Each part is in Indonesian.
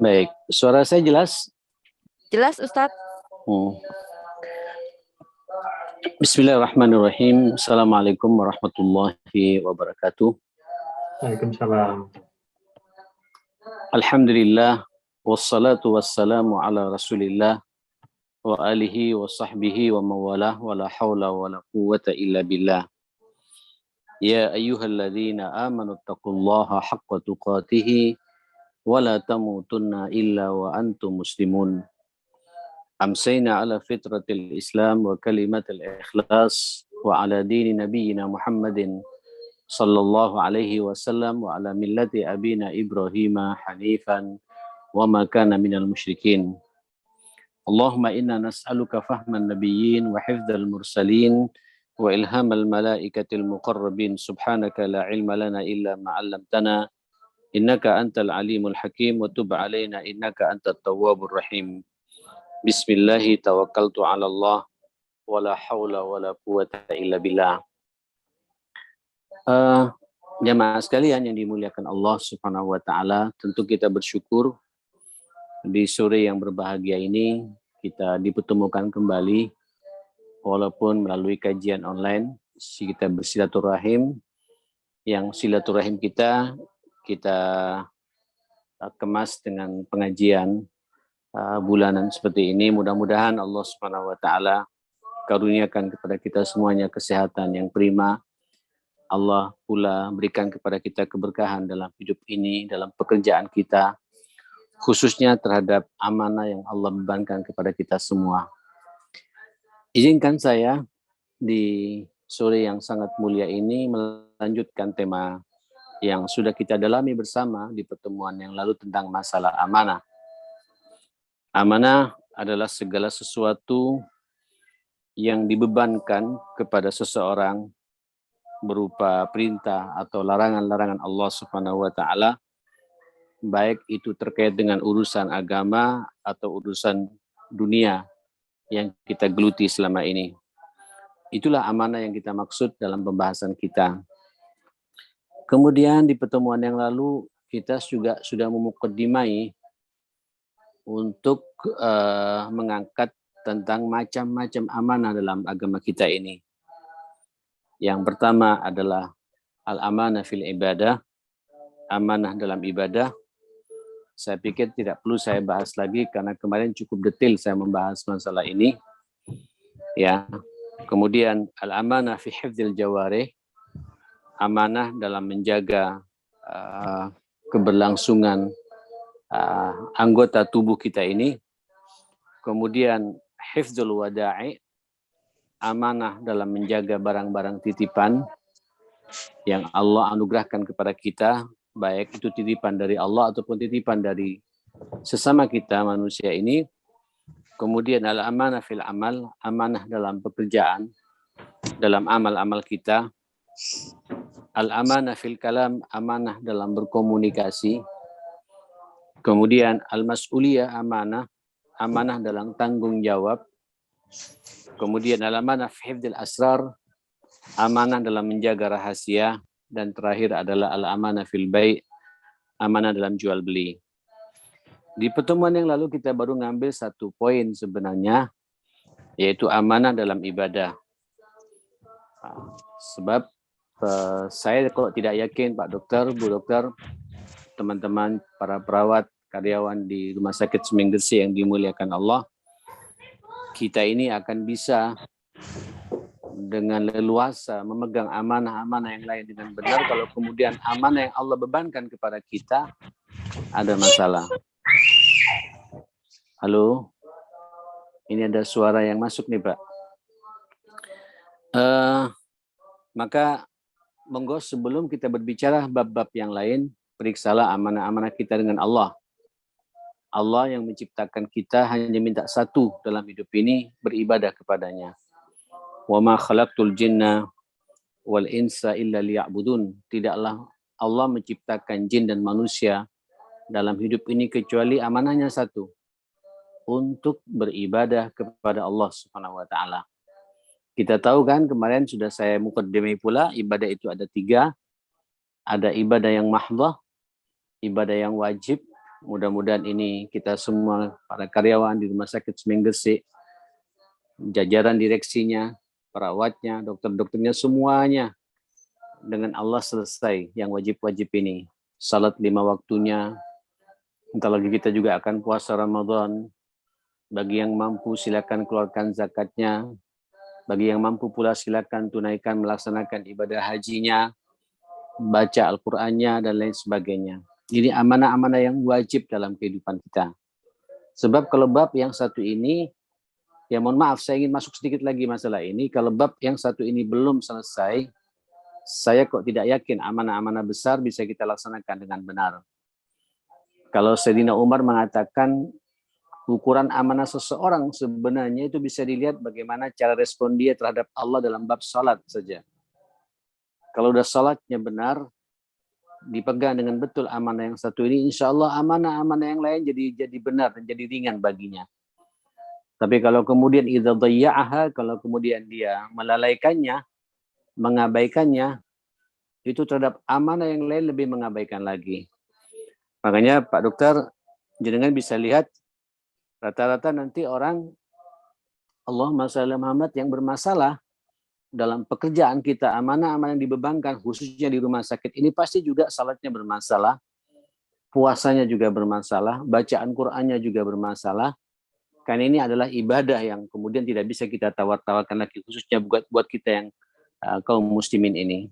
Baik, suara saya jelas? Jelas, Ustadz? Bismillahirrahmanirrahim. Assalamualaikum warahmatullahi wabarakatuh. Waalaikumsalam. Alhamdulillah, wassalatu wassalamu ala rasulillah wa alihi wa sahbihi wa mawalah wa la hawla wa la quwwata illa billah. Ya ayyuhalladzina amanu taqullaha haqqa tuqatihi wa la tamutunna illa wa antum muslimun. Amsayna ala fitratil Islam wa kalimatil ikhlas wa ala dini nabiyyina Muhammadin sallallahu alaihi wasallam wa ala millati abina Ibrahim hanifan wa ma kana minal musyrikin. Allahumma inna nas'aluka fahman nabiyyin wa hifdzal mursalin wa ilhamal malaikatil muqarrabin. Subhanaka la ilma lana illa ma 'allamtana innaka antal alimul hakim wa tub alaina innaka antat tawwabur rahim. Bismillahi tawakkaltu ala Allah wala haula wala quwata illa billah. Jamaah sekalian yang dimuliakan Allah Subhanahu wa taala, tentu kita bersyukur di sore yang berbahagia ini kita dipertemukan kembali walaupun melalui kajian online. Kita bersilaturahim, yang silaturahim kita kemas dengan pengajian bulanan seperti ini. Mudah-mudahan Allah Subhanahu wa taala karuniakan kepada kita semuanya kesehatan yang prima. Allah pula berikan kepada kita keberkahan dalam hidup ini, dalam pekerjaan kita, khususnya terhadap amanah yang Allah bebankan kepada kita semua. Izinkan saya di sore yang sangat mulia ini melanjutkan tema yang sudah kita dalami bersama di pertemuan yang lalu tentang masalah amanah. Amanah adalah segala sesuatu yang dibebankan kepada seseorang berupa perintah atau larangan-larangan Allah Subhanahu wa taala, baik itu terkait dengan urusan agama atau urusan dunia yang kita geluti selama ini. Itulah amanah yang kita maksud dalam pembahasan kita. Kemudian di pertemuan yang lalu kita juga sudah memukaddimai untuk mengangkat tentang macam-macam amanah dalam agama kita ini. Yang pertama adalah al-amanah fil ibadah, amanah dalam ibadah. Saya pikir tidak perlu saya bahas lagi karena kemarin cukup detail saya membahas masalah ini. Ya. Kemudian al-amanah fi hifdzil jawarih, amanah dalam menjaga keberlangsungan anggota tubuh kita ini. Kemudian hifdzul wada'i, amanah dalam menjaga barang-barang titipan yang Allah anugerahkan kepada kita, baik itu titipan dari Allah ataupun titipan dari sesama kita manusia ini. Kemudian al-amanah fil amal, amanah dalam pekerjaan, dalam amal-amal kita. Al-amanah fil kalam, amanah dalam berkomunikasi. Kemudian al-mas'uliyah, amanah dalam tanggung jawab. Kemudian al-amanah fi hifdzil asrar, amanah dalam menjaga rahasia. Dan terakhir adalah al-amanah fil bai', amanah dalam jual beli. Di pertemuan yang lalu kita baru ngambil satu poin sebenarnya, yaitu amanah dalam ibadah. Sebab saya kalau tidak yakin Pak Dokter, Bu Dokter, teman-teman, para perawat, karyawan di Rumah Sakit Seminggesi yang dimuliakan Allah, kita ini akan bisa dengan leluasa memegang amanah-amanah yang lain dengan benar kalau kemudian amanah yang Allah bebankan kepada kita ada masalah. Halo, ini ada suara yang masuk nih Pak. Maka monggo sebelum kita berbicara bab-bab yang lain, periksalah amanah-amanah kita dengan Allah. Allah yang menciptakan kita hanya minta satu dalam hidup ini, beribadah kepadanya. Wa ma khalaqtul jinna wal insa illa liya'budun. Tidaklah Allah menciptakan jin dan manusia dalam hidup ini kecuali amanahnya satu, untuk beribadah kepada Allah Subhanahu wa taala. Kita tahu kan kemarin sudah saya mukaddimai pula, ibadah itu ada 3. Ada ibadah yang mahdhah, ibadah yang wajib, Mudah-mudahan ini kita semua, para karyawan di Rumah Sakit Semen Gresik, jajaran direksinya, perawatnya, dokter-dokternya, semuanya dengan Allah selesai yang wajib-wajib ini. Salat 5 waktunya, entar lagi kita juga akan puasa Ramadan. Bagi yang mampu silakan keluarkan zakatnya. Bagi yang mampu pula silakan tunaikan melaksanakan ibadah hajinya, baca Al-Qur'annya dan lain sebagainya. Ini amanah-amanah yang wajib dalam kehidupan kita. Sebab kalau bab yang satu ini, ya mohon maaf saya ingin masuk sedikit lagi masalah ini. Kalau bab yang satu ini belum selesai, saya kok tidak yakin amanah-amanah besar bisa kita laksanakan dengan benar. Kalau Sayyidina Umar mengatakan ukuran amanah seseorang sebenarnya itu bisa dilihat bagaimana cara respon dia terhadap Allah dalam bab salat saja. Kalau udah salatnya benar, dipegang dengan betul amanah yang satu ini, insya Allah amanah-amanah yang lain jadi benar dan jadi ringan baginya. Tapi kalau kemudian idza dhayya'aha, kalau kemudian dia melalaikannya, mengabaikannya, itu terhadap amanah yang lain lebih mengabaikan lagi. Makanya Pak Dokter, jenengan bisa lihat rata-rata nanti orang Allahumma shalli Muhammad yang bermasalah dalam pekerjaan kita, amanah-amanah yang dibebankan khususnya di rumah sakit ini pasti juga salatnya bermasalah, puasanya juga bermasalah, bacaan Qur'annya juga bermasalah. Karena ini adalah ibadah yang kemudian tidak bisa kita tawar-tawarkan lagi khususnya buat kita yang kaum muslimin ini.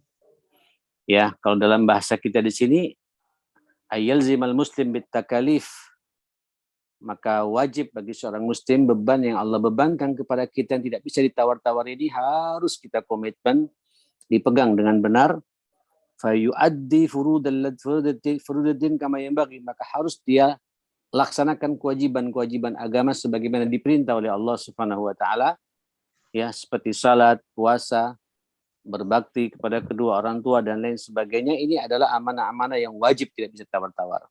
Ya, kalau dalam bahasa kita di sini ayyalzimal muslim bitakalif, maka wajib bagi seorang muslim beban yang Allah bebankan kepada kita yang tidak bisa ditawar-tawar ini harus kita komitmen, dipegang dengan benar. Fayu'addi furudaddin kama yanbaghi, maka harus dia laksanakan kewajiban-kewajiban agama sebagaimana diperintah oleh Allah Subhanahu wa taala, ya, seperti salat, puasa, berbakti kepada kedua orang tua dan lain sebagainya. Ini adalah amanah-amanah yang wajib, tidak bisa tawar-tawar.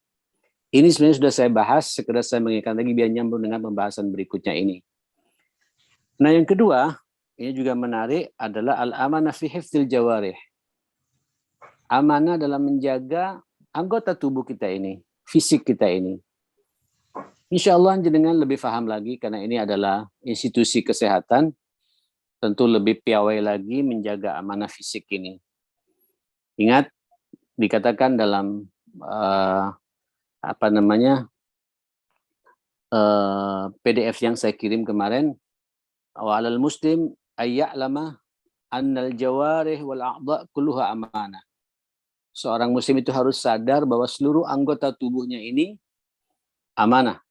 Ini sebenarnya sudah saya bahas, sekedar saya mengingatkan lagi biar nyambung dengan pembahasan berikutnya ini. Nah, yang kedua, ini juga menarik adalah al-amanah fi hifdzil jawarih. Amanah dalam menjaga anggota tubuh kita ini, fisik kita ini. Insya Allah jenengan lebih paham lagi karena ini adalah institusi kesehatan, tentu lebih piawai lagi menjaga amanah fisik ini. Ingat, dikatakan dalam PDF yang saya kirim kemarin, wa 'alal muslim ayya'lama annal jawarih wal a'dha' kulluha amanah. Seorang muslim itu harus sadar bahwa seluruh anggota tubuhnya ini amanah.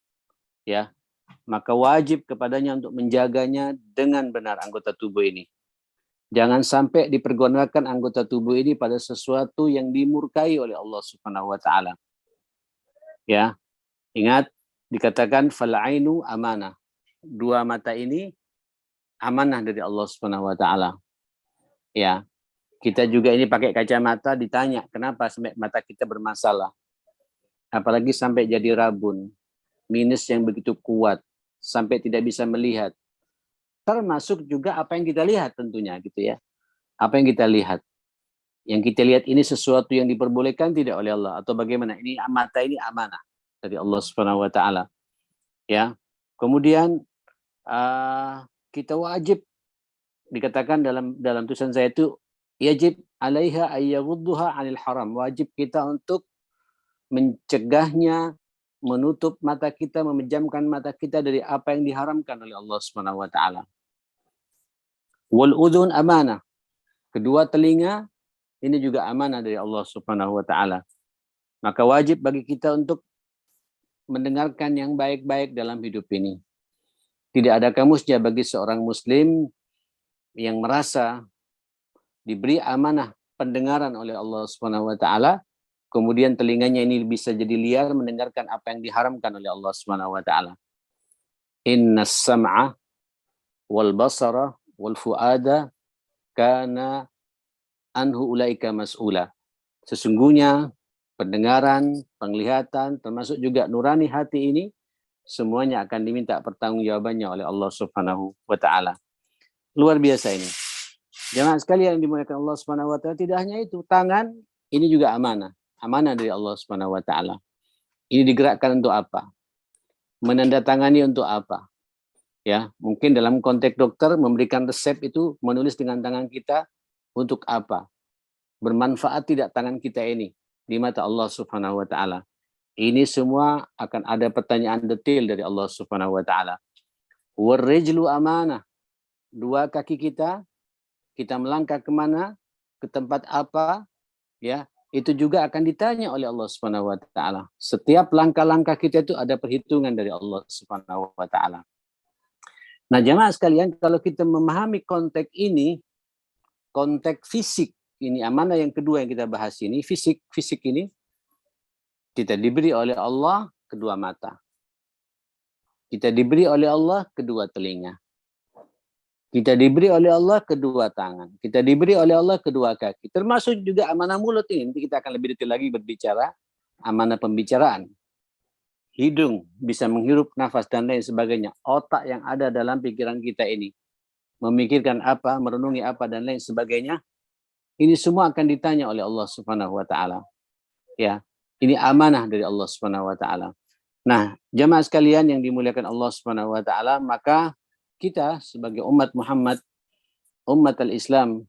Ya, maka wajib kepadanya untuk menjaganya dengan benar anggota tubuh ini. Jangan sampai dipergunakan anggota tubuh ini pada sesuatu yang dimurkai oleh Allah Subhanahu wa taala. Ya. Ingat dikatakan fal ainu amanah. Dua mata ini amanah dari Allah Subhanahu wa taala. Ya. Kita juga ini pakai kacamata, ditanya kenapa sampai mata kita bermasalah. Apalagi sampai jadi rabun. Minus yang begitu kuat sampai tidak bisa melihat, termasuk juga apa yang kita lihat tentunya gitu ya. Apa yang kita lihat, ini sesuatu yang diperbolehkan tidak oleh Allah atau bagaimana? Ini mata ini amanah dari Allah Subhanahu wa taala. Ya. Kemudian kita wajib, dikatakan dalam tulisan saya itu yajib alaiha ayyaghudduha 'anil haram. Wajib kita untuk mencegahnya, menutup mata kita, memejamkan mata kita dari apa yang diharamkan oleh Allah Subhanahu wa taala. Wal udhun amanah. Kedua telinga ini juga amanah dari Allah Subhanahu wa taala. Maka wajib bagi kita untuk mendengarkan yang baik-baik dalam hidup ini. Tidak ada kamusnya bagi seorang muslim yang merasa diberi amanah pendengaran oleh Allah Subhanahu wa taala, kemudian telinganya ini bisa jadi liar mendengarkan apa yang diharamkan oleh Allah Subhanahu wa taala. Innas sam'a wal basara wal fuada kana anhu ulaika mas'ula. Sesungguhnya pendengaran, penglihatan, termasuk juga nurani hati ini semuanya akan diminta pertanggungjawabannya oleh Allah Subhanahu wa taala. Luar biasa ini. Jemaah sekalian yang dimuliakan Allah Subhanahu wa taala, tidak hanya itu, tangan ini juga amanah. Amanah dari Allah Subhanahu wa taala. Ini digerakkan untuk apa? Menandatangani untuk apa? Ya, mungkin dalam konteks dokter memberikan resep itu menulis dengan tangan kita untuk apa? Bermanfaat tidak tangan kita ini di mata Allah Subhanahu wa taala? Ini semua akan ada pertanyaan detail dari Allah Subhanahu wa taala. Warrijlu amanah. Dua kaki kita melangkah kemana? Ke tempat apa? Ya, itu juga akan ditanya oleh Allah Subhanahu wa taala. Setiap langkah-langkah kita itu ada perhitungan dari Allah Subhanahu wa taala. Nah, jamaah sekalian, kalau kita memahami konteks ini, konteks fisik ini, amanah yang kedua yang kita bahas ini, fisik ini kita diberi oleh Allah kedua mata. Kita diberi oleh Allah kedua telinga. Kita diberi oleh Allah kedua tangan. Kita diberi oleh Allah kedua kaki. Termasuk juga amanah mulut ini. Nanti kita akan lebih detail lagi berbicara amanah pembicaraan. Hidung bisa menghirup nafas dan lain sebagainya. Otak yang ada dalam pikiran kita ini. Memikirkan apa, merenungi apa dan lain sebagainya. Ini semua akan ditanya oleh Allah Subhanahu wa taala. Ya, ini amanah dari Allah Subhanahu wa taala. Nah, jamaah sekalian yang dimuliakan Allah Subhanahu wa taala, maka kita sebagai umat Muhammad, umat al-Islam,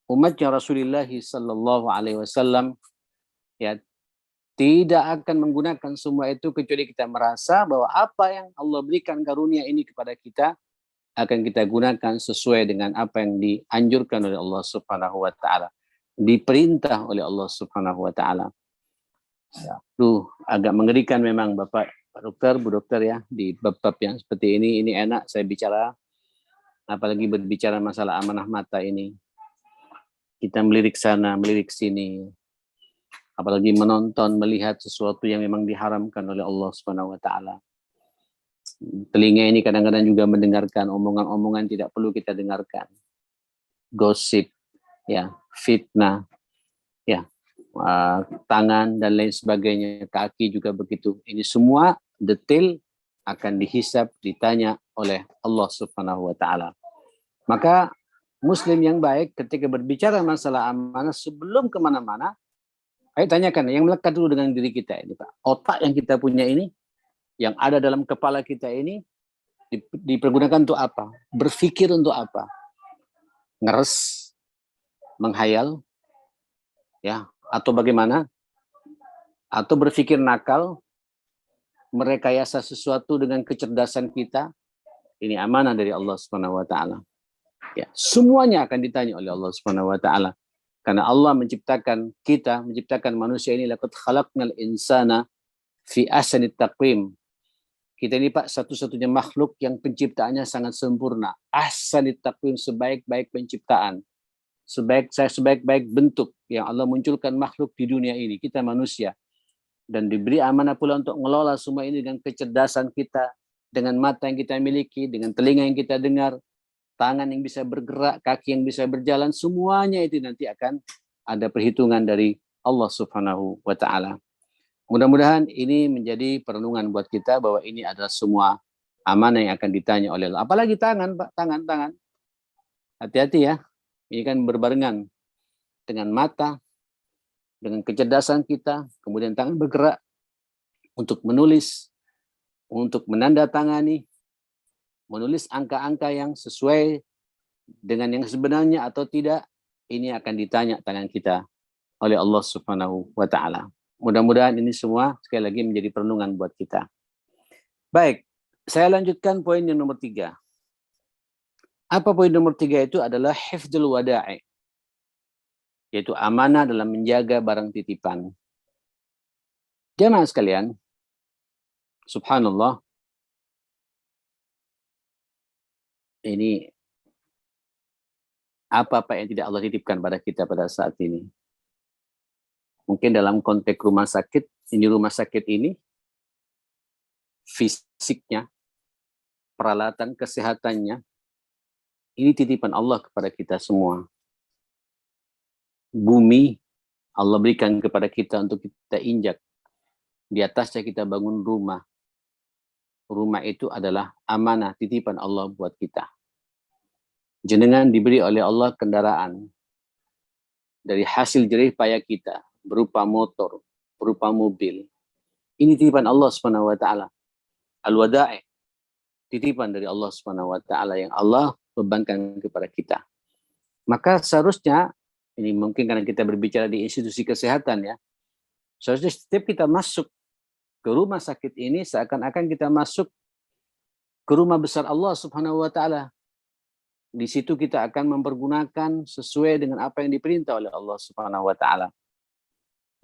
umatnya Rasulullah sallallahu alaihi wasallam, ya, tidak akan menggunakan semua itu kecuali kita merasa bahwa apa yang Allah berikan karunia ini kepada kita akan kita gunakan sesuai dengan apa yang dianjurkan oleh Allah Subhanahu wa taala, diperintah oleh Allah Subhanahu wa taala. Ya, agak mengerikan memang Bapak Dokter, Bu Dokter ya, di bab-bab yang seperti ini enak saya bicara, apalagi berbicara masalah amanah mata ini. Kita melirik sana, melirik sini. Apalagi menonton, melihat sesuatu yang memang diharamkan oleh Allah Subhanahu wa taala. Telinga ini kadang-kadang juga mendengarkan omongan-omongan tidak perlu kita dengarkan. Gosip, ya, fitnah, ya, tangan dan lain sebagainya, kaki juga begitu. Ini semua detail akan dihisab, ditanya oleh Allah Subhanahu wa taala. Maka muslim yang baik ketika berbicara masalah amanah sebelum kemana-mana, ayo tanyakan yang melekat dulu dengan diri kita ini, Pak. Otak yang kita punya ini, yang ada dalam kepala kita ini, dipergunakan untuk apa? Berpikir untuk apa? Ngeres, menghayal, ya, atau bagaimana? Atau berpikir nakal, merekayasa sesuatu dengan kecerdasan kita. Ini amanah dari Allah Subhanahu wa taala. Ya, semuanya akan ditanya oleh Allah Subhanahu wa taala. Karena Allah menciptakan kita, menciptakan manusia ini, laqad khalaqnal insana fi ahsanit taqwim. Kita ini Pak satu-satunya makhluk yang penciptaannya sangat sempurna. Ahsanit taqwim, sebaik-baik penciptaan. Sebaik-baik bentuk yang Allah munculkan makhluk di dunia ini, kita manusia. Dan diberi amanah pula untuk mengelola semua ini dengan kecerdasan kita, dengan mata yang kita miliki, dengan telinga yang kita dengar, tangan yang bisa bergerak, kaki yang bisa berjalan, semuanya itu nanti akan ada perhitungan dari Allah Subhanahu wa taala. Mudah-mudahan ini menjadi perenungan buat kita bahwa ini adalah semua amanah yang akan ditanya oleh Allah. Apalagi tangan, Pak, tangan. Hati-hati ya. Ini kan berbarengan dengan mata, dengan kecerdasan kita, kemudian tangan bergerak untuk menulis, untuk menandatangani, menulis angka-angka yang sesuai dengan yang sebenarnya atau tidak, ini akan ditanya tangan kita oleh Allah Subhanahu wa taala. Mudah-mudahan ini semua sekali lagi menjadi perenungan buat kita. Baik, saya lanjutkan poin yang nomor 3. Apa poin nomor 3 itu? Adalah hifdzul wada'i, yaitu amanah dalam menjaga barang titipan. Jamaah sekalian, subhanallah, ini apa-apa yang tidak Allah titipkan pada kita pada saat ini. Mungkin dalam konteks rumah sakit ini, fisiknya, peralatan kesehatannya, ini titipan Allah kepada kita semua. Bumi, Allah berikan kepada kita untuk kita injak. Di atasnya kita bangun rumah. Rumah itu adalah amanah, titipan Allah buat kita. Jenengan diberi oleh Allah kendaraan dari hasil jerih payah kita, berupa motor, berupa mobil. Ini titipan Allah Subhanahu wa taala. Al-wada'i, titipan dari Allah Subhanahu wa taala yang Allah bebankan kepada kita. Maka seharusnya, ini mungkin karena kita berbicara di institusi kesehatan ya, seharusnya setiap kita masuk ke rumah sakit ini seakan-akan kita masuk ke rumah besar Allah Subhanahu wa taala. Di situ kita akan mempergunakan sesuai dengan apa yang diperintah oleh Allah Subhanahu wa taala.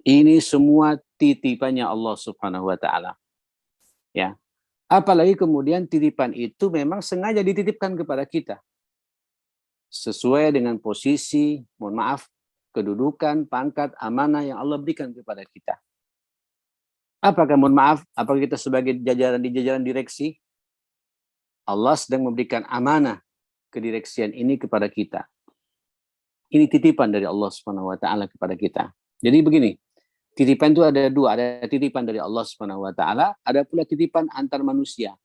Ini semua titipannya Allah Subhanahu wa taala. Ya. Apalagi kemudian titipan itu memang sengaja dititipkan kepada kita. Sesuai dengan posisi, mohon maaf, kedudukan, pangkat, amanah yang Allah berikan kepada kita. Apakah mohon maaf, apakah kita sebagai jajaran di jajaran direksi, Allah sedang memberikan amanah kedireksian ini kepada kita. Ini titipan dari Allah Subhanahu wa taala kepada kita. Jadi begini, titipan itu ada dua, ada titipan dari Allah Subhanahu wa taala, ada pula titipan antar manusia.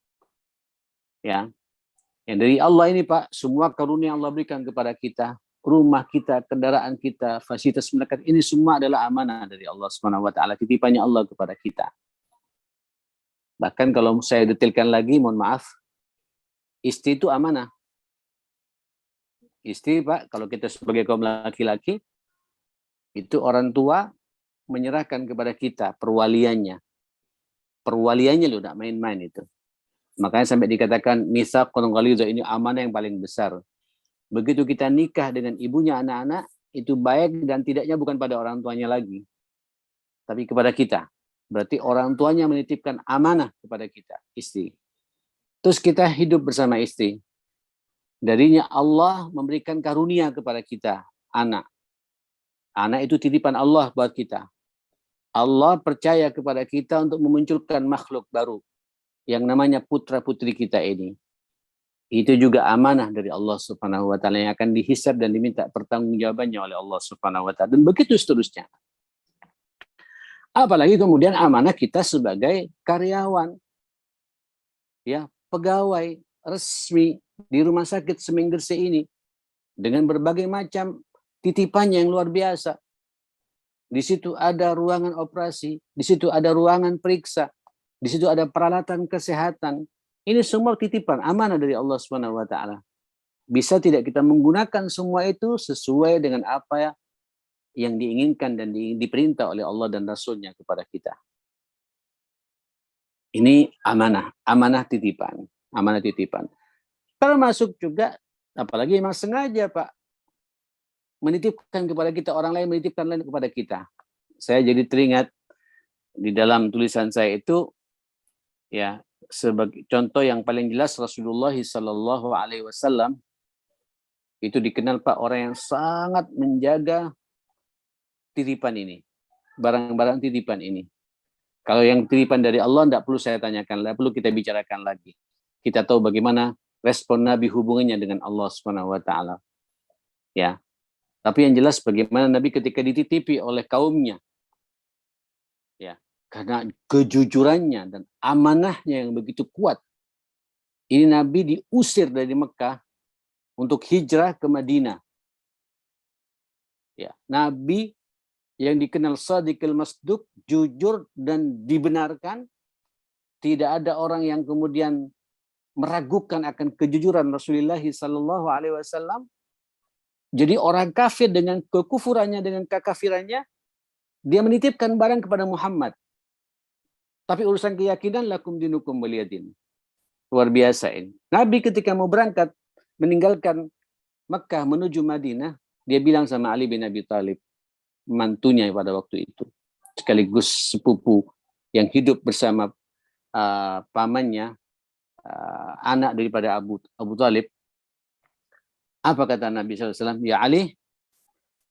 Ya. Yang dari Allah ini Pak, semua karunia yang Allah berikan kepada kita, rumah kita, kendaraan kita, fasilitas melekat, ini semua adalah amanah dari Allah Subhanahu wa taala, titipannya Allah kepada kita. Bahkan kalau saya detailkan lagi, mohon maaf, istri itu amanah. Istri Pak, kalau kita sebagai kaum laki-laki, itu orang tua menyerahkan kepada kita perwaliannya. Perwaliannya loh, tidak main-main itu. Makanya sampai dikatakan mitsaqun ghalidha, ini amanah yang paling besar. Begitu kita nikah dengan ibunya anak-anak, itu baik dan tidaknya bukan pada orang tuanya lagi, tapi kepada kita. Berarti orang tuanya menitipkan amanah kepada kita, istri. Terus kita hidup bersama istri. Darinya Allah memberikan karunia kepada kita, anak. Anak itu titipan Allah buat kita. Allah percaya kepada kita untuk memunculkan makhluk baru yang namanya putra-putri kita ini. Itu juga amanah dari Allah Subhanahu wa taala yang akan dihisab dan diminta pertanggungjawabannya oleh Allah Subhanahu wa taala, dan begitu seterusnya. Apalagi kemudian amanah kita sebagai karyawan, ya, pegawai resmi di rumah sakit Semenggerse ini dengan berbagai macam titipannya yang luar biasa. Di situ ada ruangan operasi, di situ ada ruangan periksa, di situ ada peralatan kesehatan. Ini semua titipan, amanah dari Allah Subhanahu wa taala. Bisa tidak kita menggunakan semua itu sesuai dengan apa yang diinginkan dan diperintah oleh Allah dan Rasul-Nya kepada kita. Ini amanah, amanah titipan, amanah titipan. Termasuk juga, apalagi memang sengaja Pak, menitipkan kepada kita, orang lain menitipkan lain kepada kita. Saya jadi teringat di dalam tulisan saya itu, ya, sebagai contoh yang paling jelas Rasulullah Sallallahu Alaihi Wasallam itu dikenal Pak orang yang sangat menjaga titipan ini, barang-barang titipan ini. Kalau yang titipan dari Allah tidak perlu saya tanyakan, tidak perlu kita bicarakan lagi. Kita tahu bagaimana respon Nabi hubungannya dengan Allah Subhanahu Wa Taala. Ya. Tapi yang jelas bagaimana Nabi ketika dititipi oleh kaumnya, ya, karena kejujurannya dan amanahnya yang begitu kuat, ini Nabi diusir dari Mekah untuk hijrah ke Madinah. Ya, Nabi yang dikenal Shadiqul Masduq, jujur dan dibenarkan, tidak ada orang yang kemudian meragukan akan kejujuran Rasulullah Sallallahu Alaihi Wasallam. Jadi orang kafir dengan kekufurannya, dengan kekafirannya, dia menitipkan barang kepada Muhammad. Tapi urusan keyakinan, lakum dinukum waliyadin. Luar biasa ini. Nabi ketika mau berangkat, meninggalkan Mekah menuju Madinah, dia bilang sama Ali bin Abi Thalib, mantunya pada waktu itu, sekaligus sepupu yang hidup bersama pamannya, anak daripada Abu Thalib. Apa kata Nabi SAW? Ya Ali,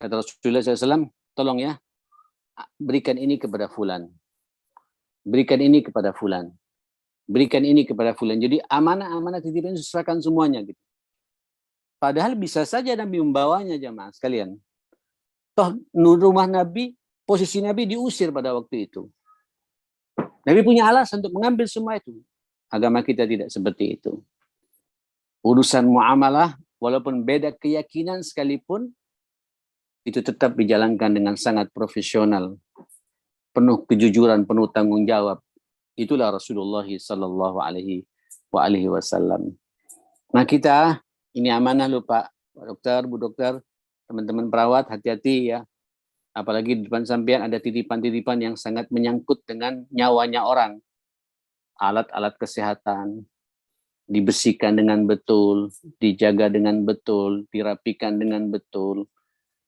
kata Rasulullah SAW, tolong ya, berikan ini kepada fulan. Berikan ini kepada fulan. Berikan ini kepada fulan. Jadi amanah-amanah titipan serahkan semuanya gitu. Padahal bisa saja Nabi membawanya jamaah sekalian. Toh rumah Nabi, posisi Nabi diusir pada waktu itu. Nabi punya alasan untuk mengambil semua itu. Agama kita tidak seperti itu. Urusan muamalah, walaupun beda keyakinan sekalipun, itu tetap dijalankan dengan sangat profesional. Penuh kejujuran, penuh tanggung jawab. Itulah Rasulullah sallallahu alaihi wasallam. Nah, kita ini amanah loh Pak Dokter, Bu Dokter, teman-teman perawat, hati-hati ya. Apalagi di depan sampean ada titipan-titipan yang sangat menyangkut dengan nyawanya orang. Alat-alat kesehatan dibersihkan dengan betul, dijaga dengan betul, dirapikan dengan betul.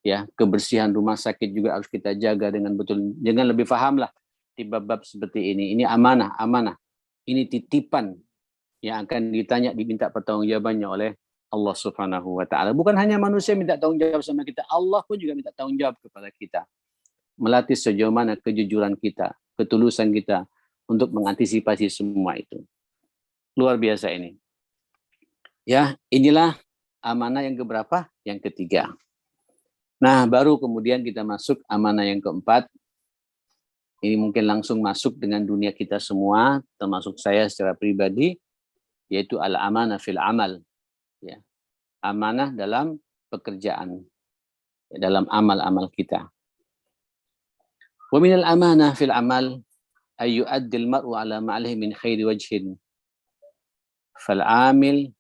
Ya, kebersihan rumah sakit juga harus kita jaga dengan betul. Jangan lebih pahamlah di bab-bab seperti ini. Ini amanah. Ini titipan yang akan ditanya, diminta pertanggungjawabannya oleh Allah Subhanahu wa taala. Bukan hanya manusia minta tanggung jawab sama kita, Allah pun juga minta tanggung jawab kepada kita. Melatih sejauh mana kejujuran kita, ketulusan kita untuk mengantisipasi semua itu. Luar biasa ini. Ya, inilah amanah yang keberapa? Yang ketiga. Nah, baru kemudian kita masuk amanah yang keempat. Ini mungkin langsung masuk dengan dunia kita semua, termasuk saya secara pribadi, yaitu al-amanah fil amal. Ya. Amanah dalam pekerjaan, dalam amal-amal kita. Wa minal amanah fil amal ay yu'addil mar'u ala ma'alihi min khairi wajhin. Fal amil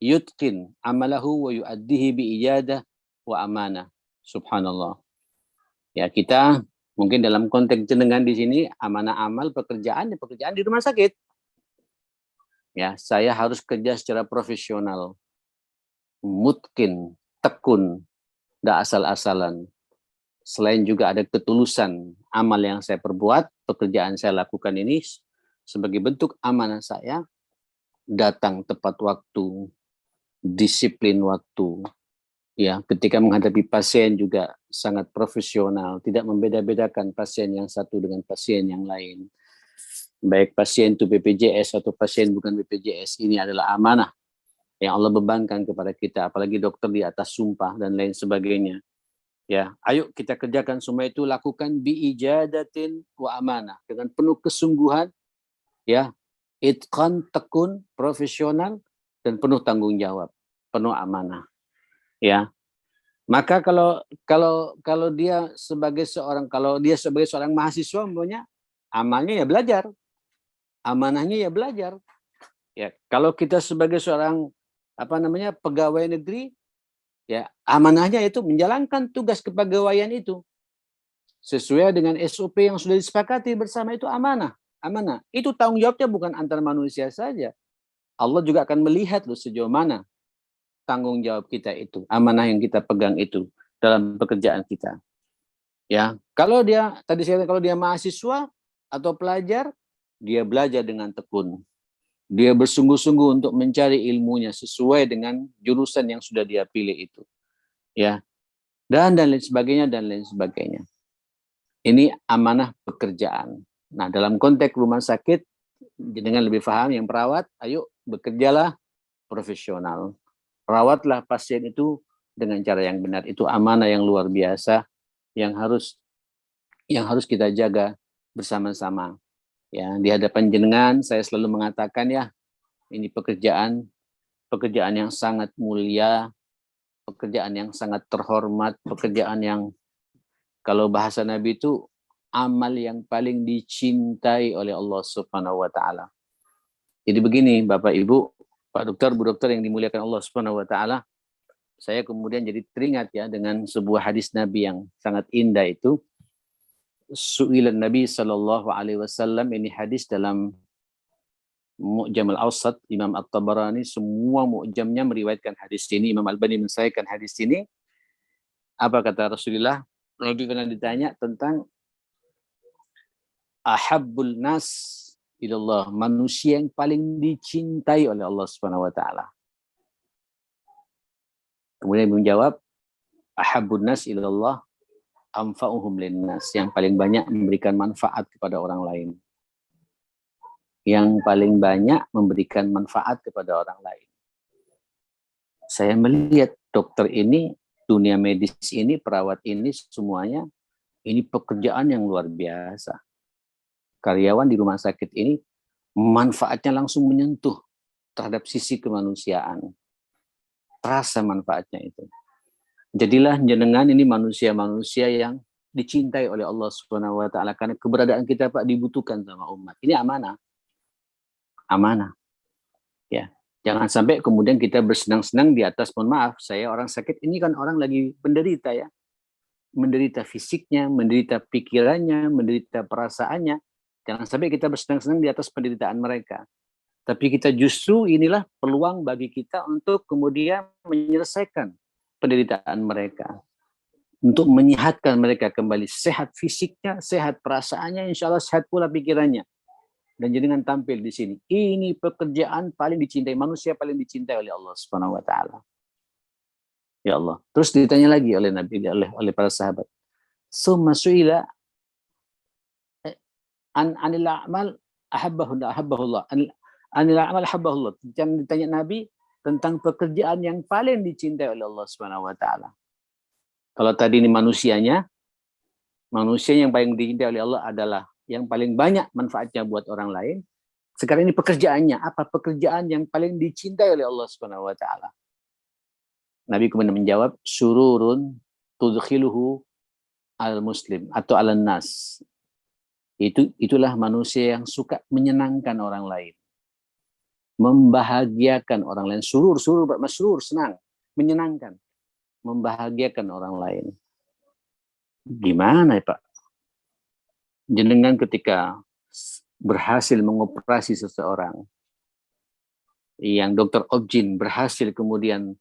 yutqin amalahu wa yu'addihi bi ijadah wa amanah. Subhanallah. Ya, kita mungkin dalam konteks jenengan di sini amanah amal pekerjaan di rumah sakit. Ya, saya harus kerja secara profesional. Mutkin, tekun, tidak asal-asalan. Selain juga ada ketulusan amal yang saya perbuat, pekerjaan saya lakukan ini sebagai bentuk amanah saya, datang tepat waktu, disiplin waktu. Ya, ketika menghadapi pasien juga sangat profesional, tidak membeda-bedakan pasien yang satu dengan pasien yang lain. Baik pasien itu BPJS atau pasien bukan BPJS, ini adalah amanah yang Allah bebankan kepada kita, apalagi dokter di atas sumpah dan lain sebagainya. Ya, ayo kita kerjakan semua itu, lakukan biijadatin wa amanah, dengan penuh kesungguhan, ya, itqan, tekun, profesional, dan penuh tanggung jawab, penuh amanah. Ya, maka kalau dia sebagai seorang mahasiswa, umpamanya amalnya ya belajar, amanahnya ya belajar. Ya, kalau kita sebagai seorang pegawai negeri, ya amanahnya itu menjalankan tugas kepegawaian itu sesuai dengan SOP yang sudah disepakati bersama, itu amanah. Itu tanggung jawabnya bukan antar manusia saja. Allah juga akan melihat loh sejauh mana tanggung jawab kita itu, amanah yang kita pegang itu dalam pekerjaan kita. Ya, kalau dia mahasiswa atau pelajar, dia belajar dengan tekun. Dia bersungguh-sungguh untuk mencari ilmunya sesuai dengan jurusan yang sudah dia pilih itu. Ya. Dan lain sebagainya. Ini amanah pekerjaan. Nah, dalam konteks rumah sakit, dengan lebih paham yang perawat, ayo bekerjalah profesional. Rawatlah pasien itu dengan cara yang benar. Itu amanah yang luar biasa yang harus kita jaga bersama-sama. Ya, di hadapan jenengan saya selalu mengatakan, ya, ini pekerjaan yang sangat mulia, pekerjaan yang sangat terhormat, pekerjaan yang kalau bahasa Nabi itu amal yang paling dicintai oleh Allah Subhanahu wa taala. Jadi begini Bapak Ibu, Pak Dokter, Bu Dokter yang dimuliakan Allah Subhanahu wa taala, saya kemudian jadi teringat ya dengan sebuah hadis Nabi yang sangat indah itu. Su'ilan Nabi sallallahu alaihi wasallam, ini hadis dalam Mu'jam al-Awsat Imam At-Tabarani, semua mu'jamnya meriwayatkan hadis ini. Imam Albani mensahihkan hadis ini. Apa kata Rasulullah? Nabi pernah ditanya tentang ahabbul nas ilallah, manusia yang paling dicintai oleh Allah Subhanahu wa taala. Kemudian menjawab, ahabbun nas ilallah anfa'uhum linnas, yang paling banyak memberikan manfaat kepada orang lain. Yang paling banyak memberikan manfaat kepada orang lain. Saya melihat dokter ini, dunia medis ini, perawat ini, semuanya ini pekerjaan yang luar biasa. Karyawan di rumah sakit ini manfaatnya langsung menyentuh terhadap sisi kemanusiaan. Terasa manfaatnya itu. Jadilah jenengan ini manusia-manusia yang dicintai oleh Allah Subhanahu wa taala karena keberadaan kita Pak dibutuhkan sama umat. Ini amanah. Amanah. Ya. Jangan sampai kemudian kita bersenang-senang di atas, mohon maaf, saya orang sakit, ini kan orang lagi menderita ya. Menderita fisiknya, menderita pikirannya, menderita perasaannya. Jangan sampai kita bersenang-senang di atas penderitaan mereka. Tapi kita justru inilah peluang bagi kita untuk kemudian menyelesaikan penderitaan mereka. Untuk menyehatkan mereka kembali. Sehat fisiknya, sehat perasaannya, insya Allah sehat pula pikirannya. Dan jenengan tampil di sini. Ini pekerjaan paling dicintai, manusia paling dicintai oleh Allah Subhanahu wa taala. Ya Allah. Terus ditanya lagi oleh Nabi, oleh para sahabat. Summa su'ila anil a'mal ahabbahullah. Anil a'mal ahabbahullah. Jangan ditanya Nabi tentang pekerjaan yang paling dicintai oleh Allah Subhanahu wa taala. Kalau tadi ini manusia yang paling dicintai oleh Allah adalah yang paling banyak manfaatnya buat orang lain. Sekarang ini pekerjaannya, apa pekerjaan yang paling dicintai oleh Allah Subhanahu wa taala? Nabi kemudian menjawab, sururun tudkhiluhu al-muslim atau al-nas. Itulah manusia yang suka menyenangkan orang lain. Membahagiakan orang lain. Surur masrur, senang, menyenangkan. Membahagiakan orang lain. Gimana ya Pak? Jenengan ketika berhasil mengoperasi seseorang, yang dokter Objin berhasil kemudian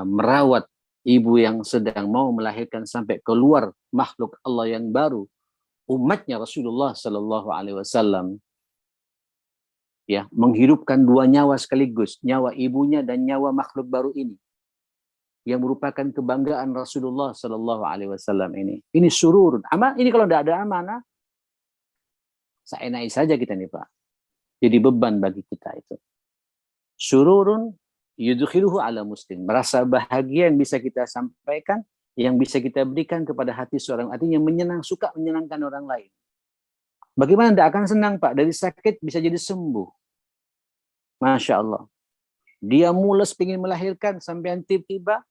merawat ibu yang sedang mau melahirkan sampai keluar makhluk Allah yang baru, umatnya Rasulullah Sallallahu Alaihi Wasallam, ya, menghidupkan dua nyawa sekaligus, nyawa ibunya dan nyawa makhluk baru ini, yang merupakan kebanggaan Rasulullah Sallallahu Alaihi Wasallam ini. Ini surur. Ini kalau tidak ada amanah, seenaknya saja kita nih Pak. Jadi beban bagi kita itu. Sururun yudkhiluhu ala muslim. Merasa bahagia yang bisa kita sampaikan, yang bisa kita berikan kepada hati seorang, artinya suka menyenangkan orang lain. Bagaimana tidak akan senang Pak? Dari sakit bisa jadi sembuh. Masya Allah. Dia mules ingin melahirkan sampai tiba-tiba,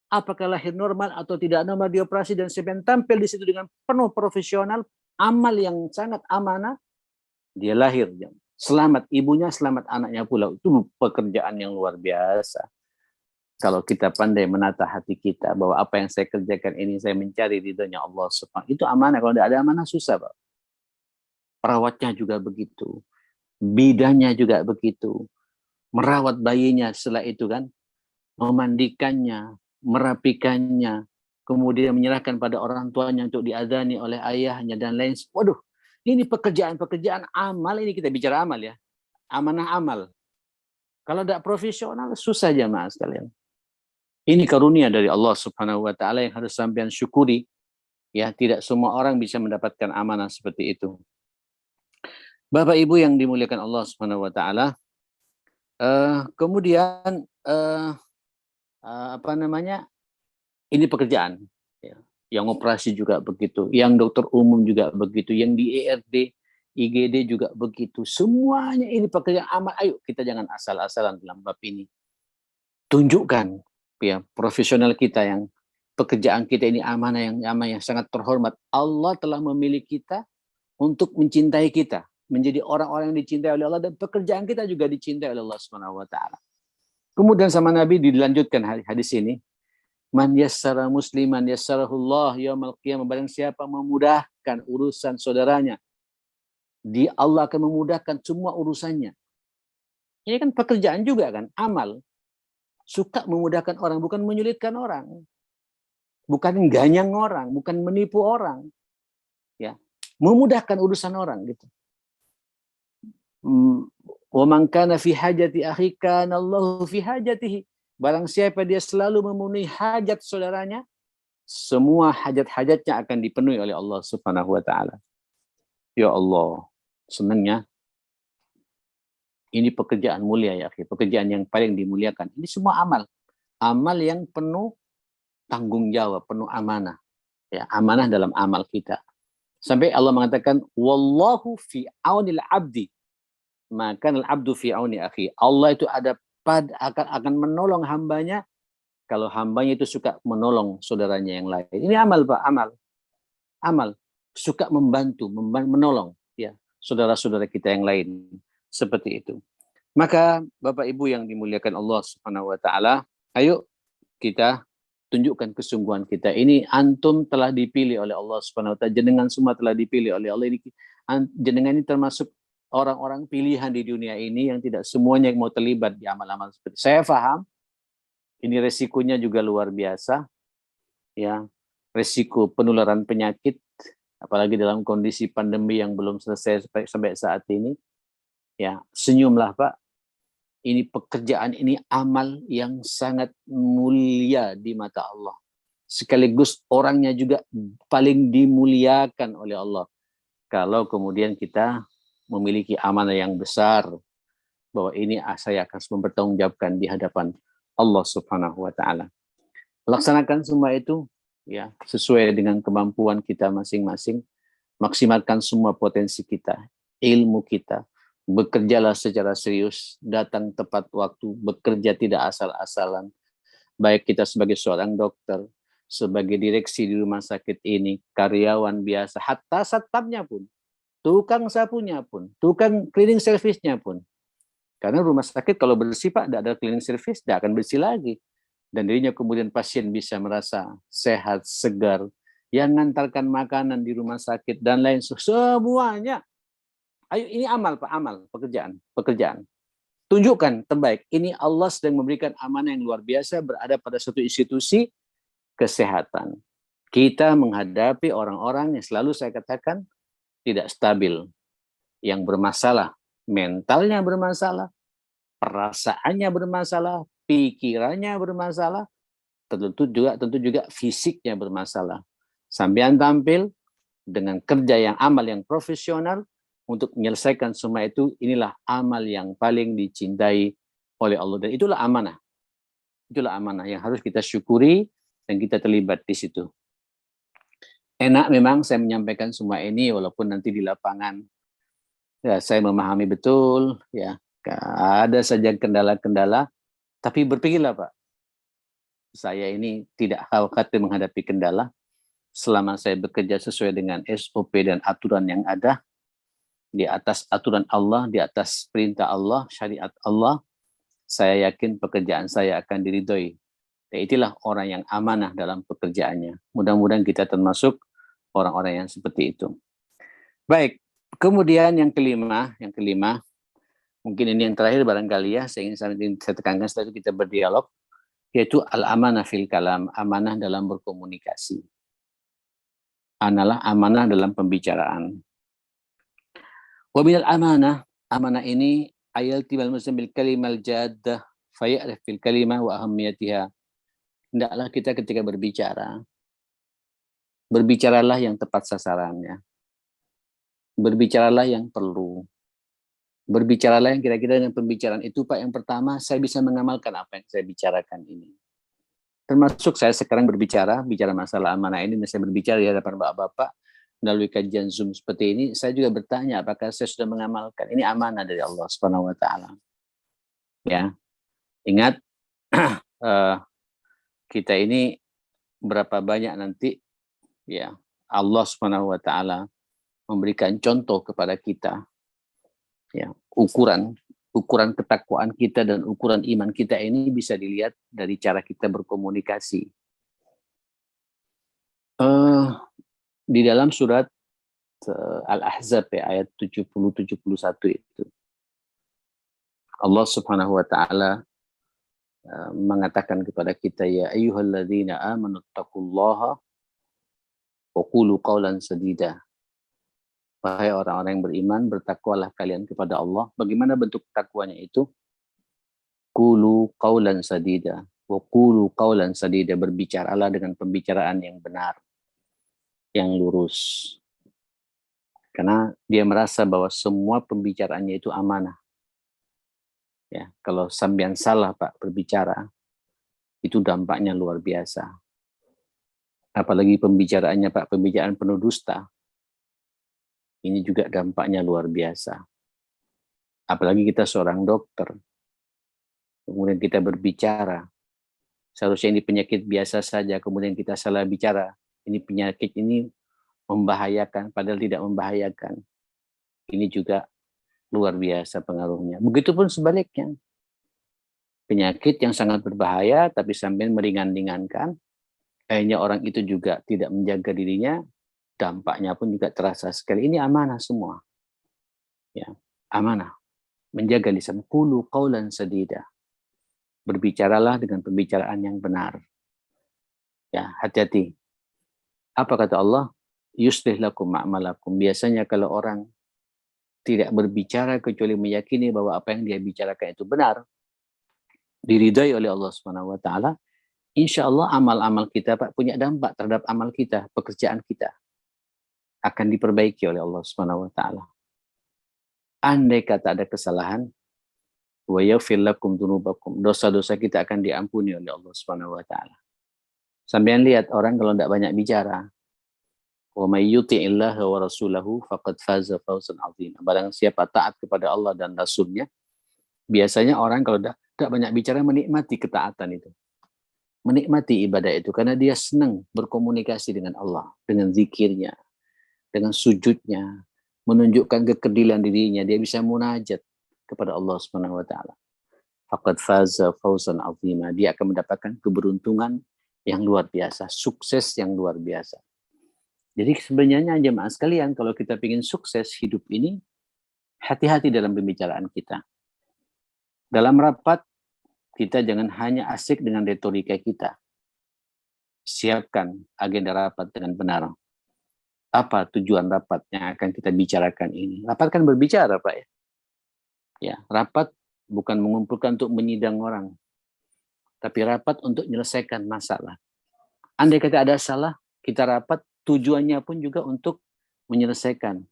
apakah lahir normal atau tidak normal, dioperasi dan sampai tampil di situ dengan penuh profesional, amal yang sangat amanah, dia lahir. Selamat ibunya, selamat anaknya pula. Itu pekerjaan yang luar biasa. Kalau kita pandai menata hati kita, bahwa apa yang saya kerjakan ini, saya mencari ridhonya Allah Subhanahu. Itu amanah. Kalau tidak ada amanah, susah Pak. Perawatnya juga begitu. Bidannya juga begitu. Merawat bayinya setelah itu kan. Memandikannya, merapikannya, kemudian menyerahkan pada orang tuanya untuk diadani oleh ayahnya dan lain. Waduh, ini pekerjaan amal, ini kita bicara amal ya. Amanah amal. Kalau tidak profesional, susah jamaah sekalian. Ini karunia dari Allah Subhanahu wa taala yang harus sampean syukuri. Ya, tidak semua orang bisa mendapatkan amanah seperti itu. Bapak Ibu yang dimuliakan Allah Subhanahu wa taala, kemudian ini pekerjaan ya. Yang operasi juga begitu, yang dokter umum juga begitu, yang di ERD, IGD juga begitu. Semuanya ini pekerjaan amal. Ayo kita jangan asal-asalan dalam bab ini. Tunjukkan ya profesional kita, yang pekerjaan kita ini amanah yang sangat terhormat. Allah telah memilih kita untuk mencintai kita, menjadi orang-orang yang dicintai oleh Allah, dan pekerjaan kita juga dicintai oleh Allah Subhanahu wa taala. Kemudian sama Nabi dilanjutkan hadis ini. Man yassara musliman yassarahullah yaumal qiyamah. Barang siapa memudahkan urusan saudaranya, Allah akan memudahkan semua urusannya. Ini kan pekerjaan juga kan, amal. Suka memudahkan orang, bukan menyulitkan orang. Bukan ganyang orang, bukan menipu orang. Ya, memudahkan urusan orang gitu. Wa man kana fi hajati akhi kana Allahu fi hajatihi. Barang siapa dia selalu memenuhi hajat saudaranya, semua hajat-hajatnya akan dipenuhi oleh Allah Subhanahu wa taala. Ya Allah, senangnya. Ini pekerjaan mulia ya, pekerjaan yang paling dimuliakan. Ini semua amal. Amal yang penuh tanggung jawab, penuh amanah. Ya, amanah dalam amal kita. Sampai Allah mengatakan, wallahu fi aunil abdi, maka al-abdu fi auni akhi. Allah itu akan menolong hambanya kalau hambanya itu suka menolong saudaranya yang lain. Ini amal Pak, amal. amal, suka membantu, menolong ya saudara-saudara kita yang lain seperti itu. Maka Bapak Ibu yang dimuliakan Allah Subhanahu wa taala, ayo kita tunjukkan kesungguhan kita. Ini antum telah dipilih oleh Allah Subhanahu wa taala, jenengan semua telah dipilih oleh Allah. Ini jenengan ini termasuk orang-orang pilihan di dunia ini yang tidak semuanya yang mau terlibat di amal-amal seperti. Saya paham ini resikonya juga luar biasa. Ya, resiko penularan penyakit apalagi dalam kondisi pandemi yang belum selesai sampai saat ini. Ya, senyumlah Pak. Ini pekerjaan, ini amal yang sangat mulia di mata Allah. Sekaligus orangnya juga paling dimuliakan oleh Allah. Kalau kemudian kita memiliki amanah yang besar, bahwa ini saya akan mempertanggungjawabkan di hadapan Allah Subhanahu wa taala. Laksanakan semua itu ya sesuai dengan kemampuan kita masing-masing. Maksimalkan semua potensi kita, ilmu kita. Bekerjalah secara serius, datang tepat waktu, bekerja tidak asal-asalan. Baik kita sebagai seorang dokter, sebagai direksi di rumah sakit ini, karyawan biasa, hatta satpamnya pun, tukang sapunya pun, tukang cleaning service-nya pun. Karena rumah sakit kalau bersih Pak, tidak ada cleaning service, tidak akan bersih lagi. Dan dirinya kemudian pasien bisa merasa sehat, segar, yang mengantarkan makanan di rumah sakit dan lain semuanya. Ayo ini amal Pak, amal, pekerjaan. Tunjukkan terbaik. Ini Allah sedang memberikan amanah yang luar biasa berada pada suatu institusi kesehatan. Kita menghadapi orang-orang yang selalu saya katakan tidak stabil, yang bermasalah, mentalnya bermasalah, perasaannya bermasalah, pikirannya bermasalah, tentu juga fisiknya bermasalah. Sampean tampil dengan kerja yang amal yang profesional untuk menyelesaikan semua itu, inilah amal yang paling dicintai oleh Allah. Dan itulah amanah. Itulah amanah yang harus kita syukuri dan kita terlibat di situ. Enak memang saya menyampaikan semua ini walaupun nanti di lapangan ya saya memahami betul ya ada saja kendala-kendala, tapi berpikirlah Pak. Saya ini tidak khawatir menghadapi kendala selama saya bekerja sesuai dengan SOP dan aturan yang ada. Di atas aturan Allah, di atas perintah Allah, syariat Allah, saya yakin pekerjaan saya akan diridhoi. Dan itulah orang yang amanah dalam pekerjaannya. Mudah-mudahan kita termasuk orang-orang yang seperti itu. Baik, kemudian yang kelima, mungkin ini yang terakhir barangkali ya, saya ingin saya tekankan setelah itu kita berdialog, yaitu al-amanah fil kalam, amanah dalam berkomunikasi. Amanah dalam pembicaraan. Wa minal amanah, amanah ini ayaltimal muslim bil kalimal jaddah faya'rif fil kalimah wa ahammiyatiha. Hendaklah kita ketika berbicara, berbicaralah yang tepat sasarannya. Berbicaralah yang perlu. Berbicaralah yang kira-kira dengan pembicaraan itu Pak, yang pertama saya bisa mengamalkan apa yang saya bicarakan ini. Termasuk saya sekarang bicara masalah amanah ini, dan saya berbicara di hadapan bapak-bapak melalui kajian Zoom seperti ini, saya juga bertanya apakah saya sudah mengamalkan. Ini amanah dari Allah Subhanahu wa taala. Ya. Ingat kita ini berapa banyak nanti ya Allah Subhanahu wa taala memberikan contoh kepada kita. Ya, ukuran ketakwaan kita dan ukuran iman kita ini bisa dilihat dari cara kita berkomunikasi. Di dalam surat Al-Ahzab ya, ayat 70-71 itu Allah Subhanahu wa taala mengatakan kepada kita, ya ayyuhalladzina amanu taqullaha wa qulu qawlan sadida. Wahai orang-orang yang beriman, bertakwalah kalian kepada Allah. Bagaimana bentuk takwanya itu? Qulu qawlan sadida wa qulu qawlan sadida, berbicaralah dengan pembicaraan yang benar, yang lurus. Karena dia merasa bahwa semua pembicaraannya itu amanah. Ya, kalau sampean salah Pak berbicara, itu dampaknya luar biasa. Apalagi pembicaraannya Pak, pembicaraan penuh dusta. Ini juga dampaknya luar biasa. Apalagi kita seorang dokter. Kemudian kita berbicara. Seharusnya ini penyakit biasa saja, kemudian kita salah bicara. Ini penyakit ini membahayakan padahal tidak membahayakan. Ini juga luar biasa pengaruhnya. Begitupun sebaliknya. Penyakit yang sangat berbahaya tapi sambil meringan-ringankan, akhirnya orang itu juga tidak menjaga dirinya, dampaknya pun juga terasa sekali. Ini amanah semua. Ya, amanah. Menjaga lisan. Qulu qawlan sadida. Berbicaralah dengan pembicaraan yang benar. Ya, hati-hati. Apa kata Allah? Yuslih lakum a'malakum. Biasanya kalau orang tidak berbicara kecuali meyakini bahwa apa yang dia bicarakan itu benar, diridai oleh Allah Subhanahu wa taala, insya Allah amal-amal kita Pak punya dampak terhadap amal kita, pekerjaan kita akan diperbaiki oleh Allah Subhanahu wa taala. Andai kata ada kesalahan, wa yaghfir lakum dzunubakum, dosa-dosa kita akan diampuni oleh Allah Subhanahu wa taala. Sampean lihat orang kalau tidak banyak bicara, wa may yuti'illaha wa rasulahu faqad faza fawzan 'azima. Barang siapa taat kepada Allah dan Rasulnya, biasanya orang kalau tidak banyak bicara menikmati ketaatan itu. Menikmati ibadah itu karena dia senang berkomunikasi dengan Allah, dengan zikirnya, dengan sujudnya, menunjukkan kekerdilan dirinya, dia bisa munajat kepada Allah Subhanahu wa taala. Faqad faza fawzan 'azima. Dia akan mendapatkan keberuntungan yang luar biasa, sukses yang luar biasa. Jadi sebenarnya jemaah sekalian, kalau kita ingin sukses hidup ini, hati-hati dalam pembicaraan kita. Dalam rapat, kita jangan hanya asik dengan retorika kita. Siapkan agenda rapat dengan benar. Apa tujuan rapat yang akan kita bicarakan ini? Rapat kan berbicara, Pak ya. Ya, rapat bukan mengumpulkan untuk menyidang orang, tapi rapat untuk menyelesaikan masalah. Andai kata ada salah, kita rapat tujuannya pun juga untuk menyelesaikan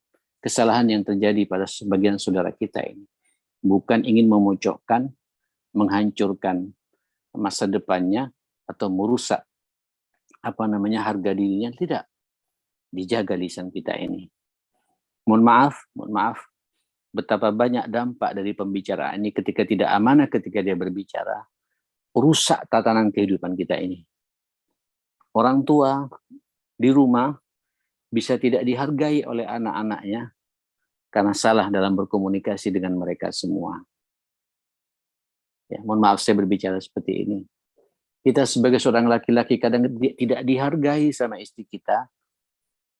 kesalahan yang terjadi pada sebagian saudara kita ini. Bukan ingin memojokkan, menghancurkan masa depannya atau merusak harga dirinya, tidak. Dijaga lisan kita ini. Mohon maaf, betapa banyak dampak dari pembicaraan ini ketika tidak amanah ketika dia berbicara, rusak tatanan kehidupan kita ini. Orang tua di rumah bisa tidak dihargai oleh anak-anaknya karena salah dalam berkomunikasi dengan mereka semua. Ya, mohon maaf saya berbicara seperti ini. Kita sebagai seorang laki-laki kadang tidak dihargai sama istri kita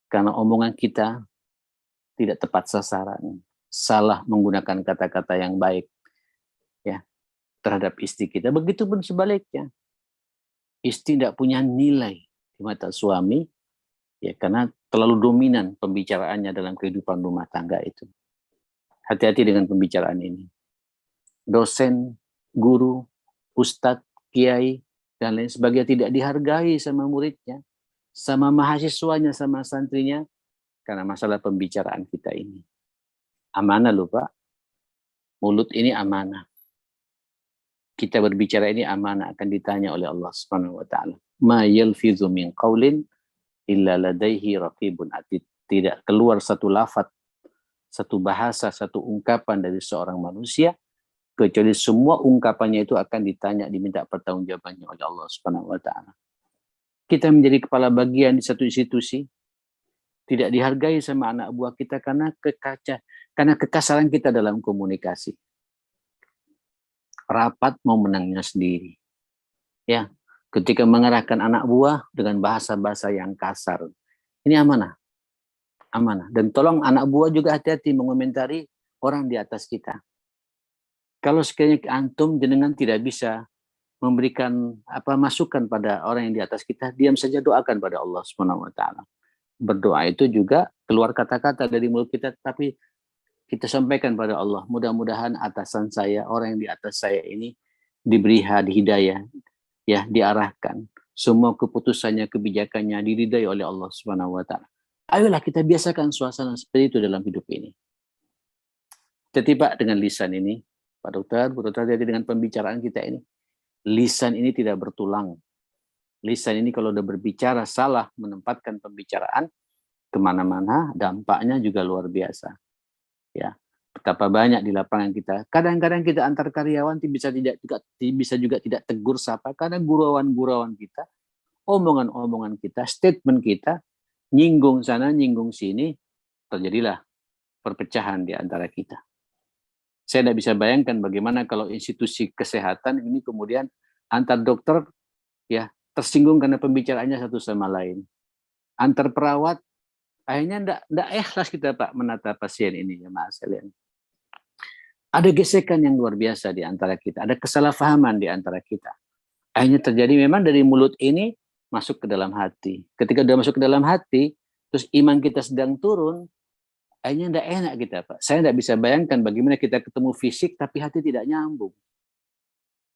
karena omongan kita tidak tepat sasaran, salah menggunakan kata-kata yang baik ya terhadap istri kita. Begitupun sebaliknya. Istri tidak punya nilai di mata suami ya karena terlalu dominan pembicaraannya dalam kehidupan rumah tangga itu. Hati-hati dengan pembicaraan ini. Dosen, guru, ustadz, kiai, dan lain sebagainya tidak dihargai sama muridnya, sama mahasiswanya, sama santrinya, karena masalah pembicaraan kita ini. Amanah loh Pak. Mulut ini amanah. Kita berbicara ini amanah, akan ditanya oleh Allah Subhanahu wa taala. Ma yalfizu min qaulin illa ladaihi raqibun atid. Tidak keluar satu lafaz, satu bahasa, satu ungkapan dari seorang manusia kecuali semua ungkapannya itu akan ditanya, diminta pertanggungjawabannya oleh Allah Subhanahu wa taala. Kita menjadi kepala bagian di satu institusi, tidak dihargai sama anak buah kita karena kekasaran kita dalam komunikasi. Rapat mau menangnya sendiri. Ya, ketika mengarahkan anak buah dengan bahasa-bahasa yang kasar. Ini amanah. Amanah. Dan tolong anak buah juga hati-hati mengomentari orang di atas kita. Kalau sekiranya antum jenengan tidak bisa memberikan masukan pada orang yang di atas kita, diam saja, doakan pada Allah Subhanahu wa taala. Berdoa itu juga keluar kata-kata dari mulut kita, tapi kita sampaikan pada Allah, mudah-mudahan atasan saya, orang yang di atas saya ini diberi hidayah, ya, diarahkan. Semua keputusannya, kebijakannya diridai oleh Allah Subhanahu wa taala. Ayolah kita biasakan suasana seperti itu dalam hidup ini. Tertiba dengan lisan ini, Pak Dokter, Bu Dokter, jadi dengan pembicaraan kita ini, lisan ini tidak bertulang. Lisan ini kalau udah berbicara salah menempatkan pembicaraan kemana-mana, dampaknya juga luar biasa. Ya, betapa banyak di lapangan kita. Kadang-kadang kita antar karyawan bisa juga tidak tegur sapa karena gurauan-gurauan kita, omongan-omongan kita, statement kita nyinggung sana, nyinggung sini, terjadilah perpecahan di antara kita. Saya tidak bisa bayangkan bagaimana kalau institusi kesehatan ini kemudian antar dokter ya tersinggung karena pembicaraannya satu sama lain. Antar perawat akhirnya tidak ikhlas kita Pak menata pasien ini ya Mas sekalian. Ada gesekan yang luar biasa di antara kita, ada kesalahpahaman di antara kita. Akhirnya terjadi memang dari mulut ini masuk ke dalam hati. Ketika sudah masuk ke dalam hati, terus iman kita sedang turun, akhirnya tidak enak kita Pak. Saya tidak bisa bayangkan bagaimana kita ketemu fisik tapi hati tidak nyambung.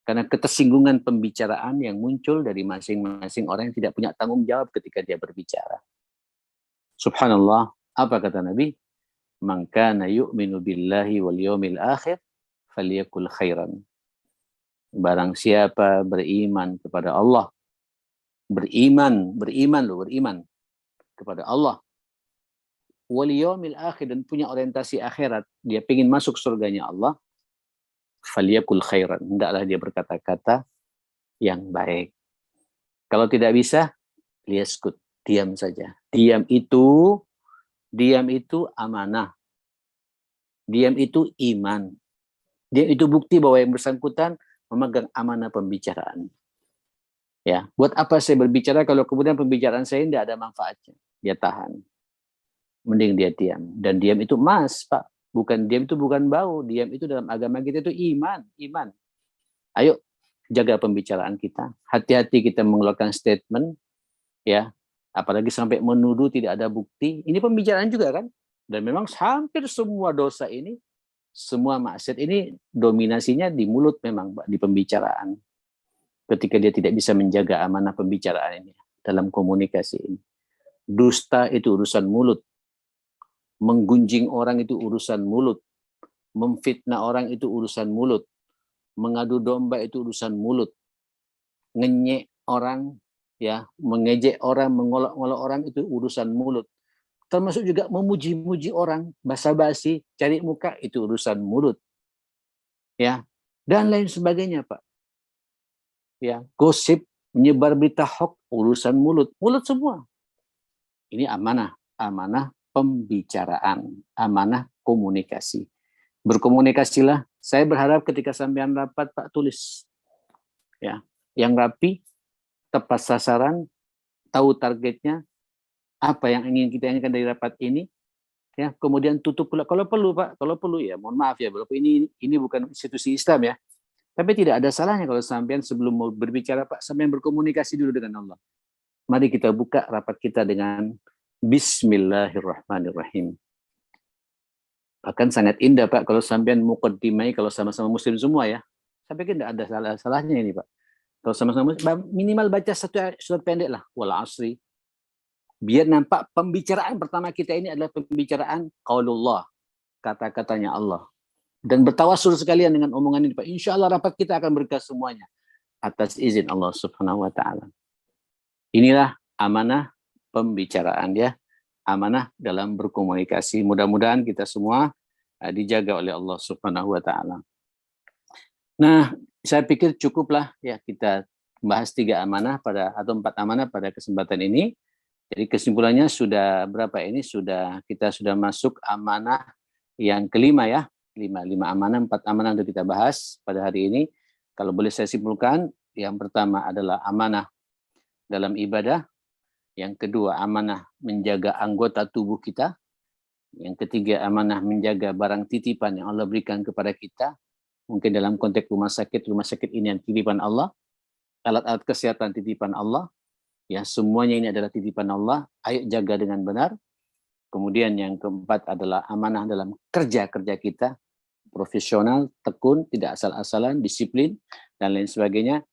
Karena ketersinggungan pembicaraan yang muncul dari masing-masing orang yang tidak punya tanggung jawab ketika dia berbicara. Subhanallah, apa kata Nabi? Man kana yu'minu billahi wal yawmil akhir falyakul khairan. Barang siapa beriman kepada Allah, beriman kepada Allah, wal yawmil akhir, dan punya orientasi akhirat, dia ingin masuk surganya Allah, falyakul khairan, hendaklah dia berkata-kata yang baik. Kalau tidak bisa, liyaskut, diam saja. Diam itu amanah. Diam itu iman. Diam itu bukti bahwa yang bersangkutan memegang amanah pembicaraan. Ya, buat apa saya berbicara kalau kemudian pembicaraan saya tidak ada manfaatnya? Dia tahan. Mending dia diam. Dan diam itu emas, Pak. Bukan diam itu bukan bau. Diam itu dalam agama kita itu iman. Ayo jaga pembicaraan kita. Hati-hati kita mengeluarkan statement, ya. Apalagi sampai menuduh tidak ada bukti. Ini pembicaraan juga kan? Dan memang hampir semua dosa ini, semua maksiat ini dominasinya di mulut memang, Pak, di pembicaraan. Ketika dia tidak bisa menjaga amanah pembicaraan ini dalam komunikasi ini. Dusta itu urusan mulut. Menggunjing orang itu urusan mulut. Memfitnah orang itu urusan mulut. Mengadu domba itu urusan mulut. Ngenyek orang, ya, mengejek orang, mengolok-olok orang itu urusan mulut. Termasuk juga memuji-muji orang, basa-basi, cari muka itu urusan mulut. Ya, dan lain sebagainya, Pak. Ya, gosip, menyebar berita hoax urusan mulut. Mulut semua. Ini amanah pembicaraan, amanah komunikasi. Berkomunikasilah. Saya berharap ketika sampean rapat, Pak, tulis. Ya, yang rapi, tepat sasaran, tahu targetnya, apa yang ingin kita inginkan dari rapat ini, ya, kemudian tutup pula kalau perlu, Pak. Kalau perlu ya, mohon maaf ya, walaupun ini bukan institusi Islam ya. Tapi tidak ada salahnya kalau sampean sebelum mau berbicara, Pak, sampean berkomunikasi dulu dengan Allah. Mari kita buka rapat kita dengan Bismillahirrahmanirrahim. Bahkan sangat indah, Pak, kalau sampean muqaddimai kalau sama-sama muslim semua ya. Saya pikir tidak ada salahnya ini, Pak. Kalau sama-sama minimal baca satu surat pendek lah, wal asri. Biar nampak pembicaraan pertama kita ini adalah pembicaraan qaulullah, kata-katanya Allah. Dan bertawasul sekalian dengan omongan ini, Pak. Insya Allah rapat kita akan berkah semuanya atas izin Allah Subhanahu wa Ta'ala. Inilah amanah pembicaraan ya, amanah dalam berkomunikasi. Mudah-mudahan kita semua dijaga oleh Allah Subhanahu wa Ta'ala. Nah, saya pikir cukuplah ya kita bahas 3 amanah atau 4 amanah pada kesempatan ini. Jadi kesimpulannya sudah berapa ini? Kita sudah masuk amanah yang kelima ya. 5 amanah, 4 amanah untuk kita bahas pada hari ini. Kalau boleh saya simpulkan, yang pertama adalah amanah dalam ibadah. Yang kedua, amanah menjaga anggota tubuh kita. Yang ketiga, amanah menjaga barang titipan yang Allah berikan kepada kita. Mungkin dalam konteks rumah sakit ini yang titipan Allah. Alat-alat kesehatan titipan Allah. Ya, semuanya ini adalah titipan Allah. Ayo jaga dengan benar. Kemudian yang keempat adalah amanah dalam kerja-kerja kita. Profesional, tekun, tidak asal-asalan, disiplin, dan lain sebagainya.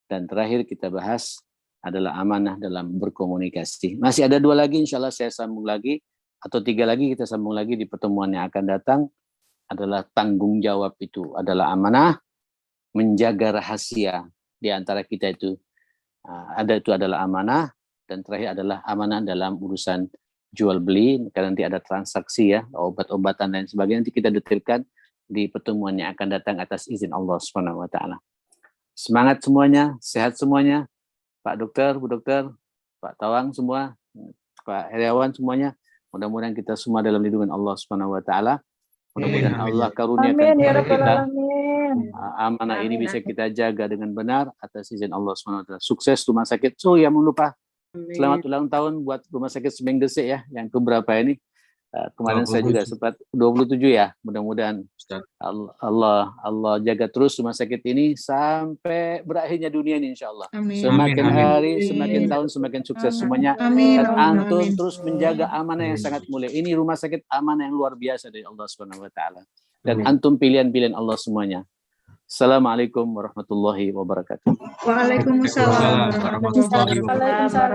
Dan terakhir kita bahas adalah amanah dalam berkomunikasi. Masih ada 2 lagi, insya Allah saya sambung lagi. Atau 3 lagi, kita sambung lagi di pertemuan yang akan datang. Adalah tanggung jawab itu. Adalah amanah menjaga rahasia di antara kita itu. Itu adalah amanah, dan terakhir adalah amanah dalam urusan jual beli, karena nanti ada transaksi ya, obat-obatan dan sebagainya, nanti kita detailkan di pertemuan yang akan datang atas izin Allah Subhanahu wa Ta'ala. Semangat semuanya, sehat semuanya, Pak Dokter, Bu Dokter, Pak Tawang semua. Pak Heriawan semuanya. Mudah-mudahan kita semua dalam lindungan Allah Subhanahu wa taala. Mudah-mudahan Allah karuniakan Amin ya kepada rabbal kita alamin. amanah ini bisa kita jaga dengan benar atas izin Allah Subhanahu wa taala. Sukses rumah sakit. So, yang lupa selamat ulang tahun buat rumah sakit Semeng Desik ya, yang keberapa ini. Kemarin saya juga sempat 27 ya. Mudah-mudahan Allah jaga terus rumah sakit ini sampai berakhirnya dunia ini insyaallah. Semakin hari, semakin tahun, semakin sukses semuanya. Dan antum terus menjaga amanah yang sangat mulia. Ini rumah sakit amanah yang luar biasa dari Allah Subhanahu wa taala. Dan antum pilihan-pilihan Allah semuanya. Assalamualaikum warahmatullahi wabarakatuh. Waalaikumsalam warahmatullahi wabarakatuh.